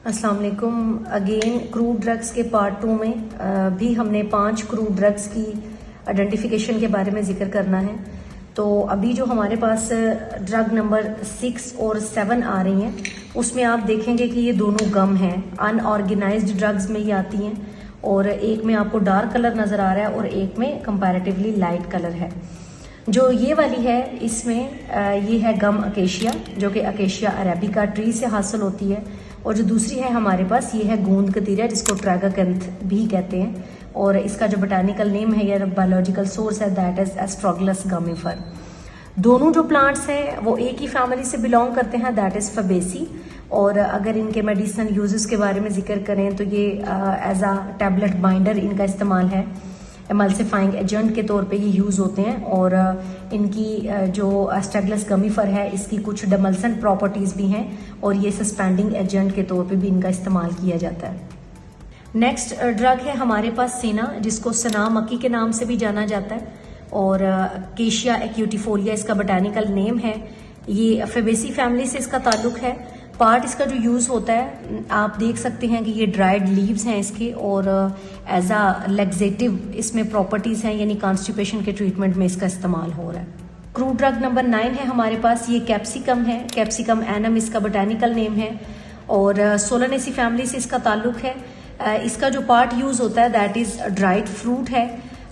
अस्सलाम वालेकुम। Again crude drugs के पार्ट 2 में भी हमने 5 क्रूड ड्रग्स की आइडेंटिफिकेशन के बारे में जिक्र करना है। तो अभी जो हमारे पास ड्रग नंबर 6 और 7 आ रही हैं, उसमें आप देखेंगे कि ये दोनों गम हैं, अनऑर्गेनाइज्ड ड्रग्स में ये आती हैं, और एक में आपको डार्क कलर नज़र आ रहा है और एक में कंपैरेटिवली लाइट कलर है। जो ये वाली है, इसमें ये है गम अकेशिया, जो कि अकेशिया अरेबिका ट्री से हासिल होती है, और जो दूसरी है हमारे पास ये है गोंद कतीरा, जिसको ट्रैगाकैंथ भी कहते हैं, और इसका जो बोटानिकल नेम है या बायोलॉजिकल सोर्स है दैट इज एस्ट्रोगलस गमिफर। दोनों जो प्लांट्स हैं वो एक ही फैमिली से बिलोंग करते हैं, दैट इज फबेसी। और अगर इनके मेडिसिनल यूजेस के बारे में जिक्र करें तो ये एज आ टैबलेट बाइंडर इनका इस्तेमाल है, एमल्सिफाइंग एजेंट के तौर पे ये यूज़ होते हैं, और इनकी जो एस्ट्रोगलस गमिफर है इसकी कुछ डमल्सन प्रॉपर्टीज़ भी हैं, और ये सस्पेंडिंग एजेंट के तौर पे भी इनका इस्तेमाल किया जाता है। नेक्स्ट ड्रग है हमारे पास सेना, जिसको सना मक्की के नाम से भी जाना जाता है, और केशिया एक्यूटिफोलिया इसका बोटानिकल नेम है। ये फेबेसी फैमिली से इसका ताल्लुक है। पार्ट इसका जो यूज़ होता है, आप देख सकते हैं कि ये ड्राइड लीव्स हैं इसके, और एज आ लेग्जेटिव इसमें प्रॉपर्टीज़ हैं, यानी कॉन्स्टिपेशन के ट्रीटमेंट में इसका इस्तेमाल हो रहा है। क्रूड ड्रग नंबर 9 है हमारे पास, ये कैप्सिकम है, कैप्सिकम एनम इसका बोटानिकल नेम है, और सोलानेसी फैमिली से इसका ताल्लुक है। इसका जो पार्ट यूज़ होता है दैट इज़ ड्राइड फ्रूट है,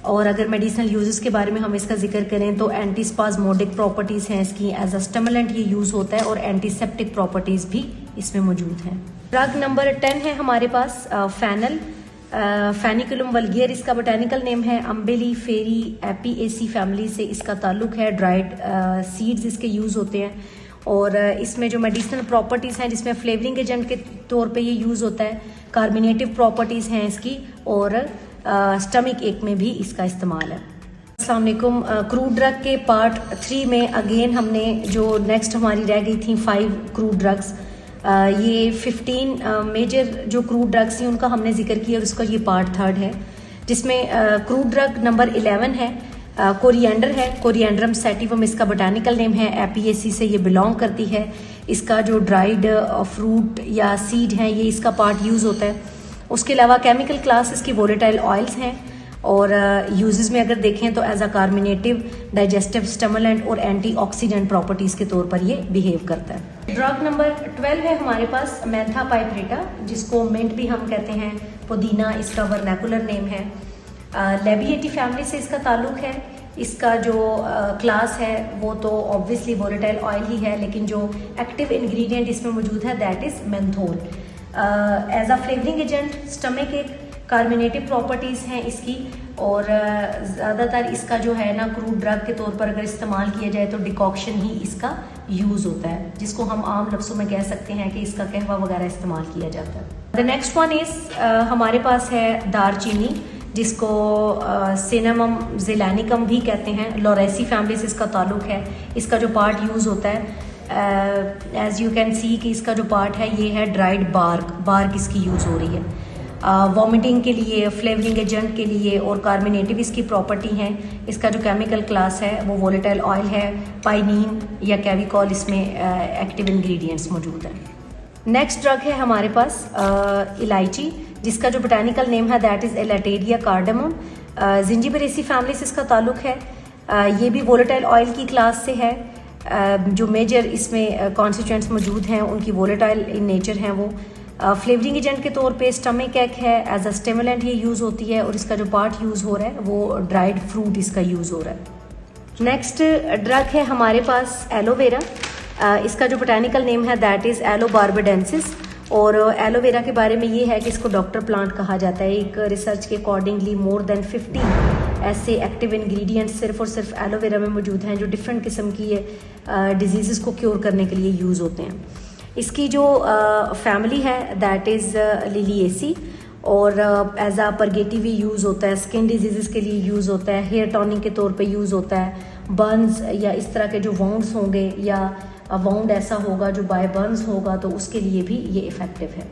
और अगर मेडिसिनल यूजेस के बारे में हम इसका जिक्र करें तो एंटीस्पाज्मोडिक प्रॉपर्टीज़ हैं इसकी, एज अ स्टिमुलेंट ये यूज़ होता है, और एंटीसेप्टिक प्रॉपर्टीज़ भी इसमें मौजूद हैं। ड्रग नंबर 10 है हमारे पास फैनल, फेनिकुलम वल्गियर इसका बोटानिकल नेम है, अम्बेली फेरी एपीएसी फैमिली से इसका ताल्लुक है। ड्राइड सीड्स इसके यूज़ होते हैं, और इसमें जो मेडिसिनल प्रॉपर्टीज़ हैं जिसमें फ्लेवरिंग एजेंट के तौर पे ये यूज़ होता है, कार्बोनेटिव प्रॉपर्टीज़ हैं इसकी, और स्टमक एक में भी इसका इस्तेमाल है। अस्सलाम वालेकुम। क्रूड ड्रग के पार्ट 3 में अगेन हमने जो नेक्स्ट हमारी रह गई थी 5 क्रूड ड्रग्स, ये 15 मेजर जो क्रूड ड्रग्स थी उनका हमने जिक्र किया, और उसका ये पार्ट 3 है, जिसमें क्रूड ड्रग नंबर 11 है कोरिएंडर है, कोरिएंड्रम सैटिवम इसका बोटानिकल नेम है, एपीएसी से ये बिलोंग करती है। इसका जो ड्राइड फ्रूट या सीड है ये इसका पार्ट यूज़ होता है। उसके अलावा केमिकल क्लास इसकी वोलेटाइल ऑयल्स हैं, और यूजेस में अगर देखें तो as a carminative, digestive stimulant और एंटीऑक्सीडेंट प्रॉपर्टीज़ के तौर पर ये बिहेव करता है। ड्रग नंबर 12 है हमारे पास मेंथा पाइपरेटा, जिसको मिंट भी हम कहते हैं, पुदीना इसका वर्नैकुलर नेम है। लेबिएटी फैमिली से इसका ताल्लुक है। इसका जो क्लास है वो तो ऑब्वियसली वोलेटाइल ऑयल ही है, लेकिन जो एक्टिव इंग्रेडिएंट इसमें मौजूद है that is menthol. As a flavouring agent, stomach ache, carminative properties हैं इसकी, और ज़्यादातर इसका जो है ना क्रूड ड्रग के तौर पर अगर इस्तेमाल किया जाए तो डिकॉक्शन ही इसका यूज़ होता है, जिसको हम आम लफ्ज़ों में कह सकते हैं कि इसका कहवा वगैरह इस्तेमाल किया जाता है। द नेक्स्ट वन इज़ हमारे पास है दारचीनी, जिसको सिनेमम ज़िलानिकम भी कहते हैं, लॉरेसी फैमिली से इसका ताल्लुक है। इसका जो पार्ट यूज़ होता है, एज यू कैन सी कि इसका जो पार्ट है ये है ड्राइड बार्क इसकी यूज़ हो रही है वॉमिटिंग के लिए, फ्लेवरिंग एजेंट के लिए, और कार्बोनेटिव इसकी प्रॉपर्टी हैं। इसका जो केमिकल क्लास है वो वोलेटाइल ऑयल है, पाइनीन या कैविकॉल इसमें एक्टिव इंग्रेडिएंट्स मौजूद हैं। नेक्स्ट ड्रग है हमारे पास इलायची, जिसका जो बोटानिकल नेम है दैट इज़ एलाटेरिया कार्डेमम, जिंजिबरेसी फैमिली से इसका ताल्लुक है। ये भी वोलेटाइल ऑयल की क्लास से है। जो मेजर इसमें कॉन्स्टिट्यूएंट्स मौजूद हैं उनकी वोलेटाइल इन नेचर हैं। वो फ्लेवरिंग एजेंट के तौर पे स्टमक एक है, एज अ स्टिमुलेंट ये यूज़ होती है, और इसका जो पार्ट यूज़ हो रहा है वो ड्राइड फ्रूट इसका यूज़ हो रहा है। नेक्स्ट ड्रग है हमारे पास एलोवेरा, इसका जो बोटानिकल नेम है दैट इज़ एलो बार्बाडेंसिस, और एलोवेरा के बारे में ये है कि इसको डॉक्टर प्लांट कहा जाता है। एक रिसर्च के अकॉर्डिंगली मोर देन 50 ऐसे एक्टिव इंग्रेडिएंट्स सिर्फ और सिर्फ एलोवेरा में मौजूद हैं, जो डिफरेंट किस्म की डिजीज़ को क्योर करने के लिए यूज़ होते हैं। इसकी जो फैमिली है दैट इज़ लिलिएसी, और एज आ परगेटिव यूज़ होता है, स्किन डिजीज़ के लिए यूज़ होता है, हेयर टॉनिंग के तौर पे यूज़ होता है, बर्न्स या इस तरह के जो वाउंड्स होंगे या वाउंड ऐसा होगा जो बाय बर्न्स होगा तो उसके लिए भी ये इफ़ेक्टिव है।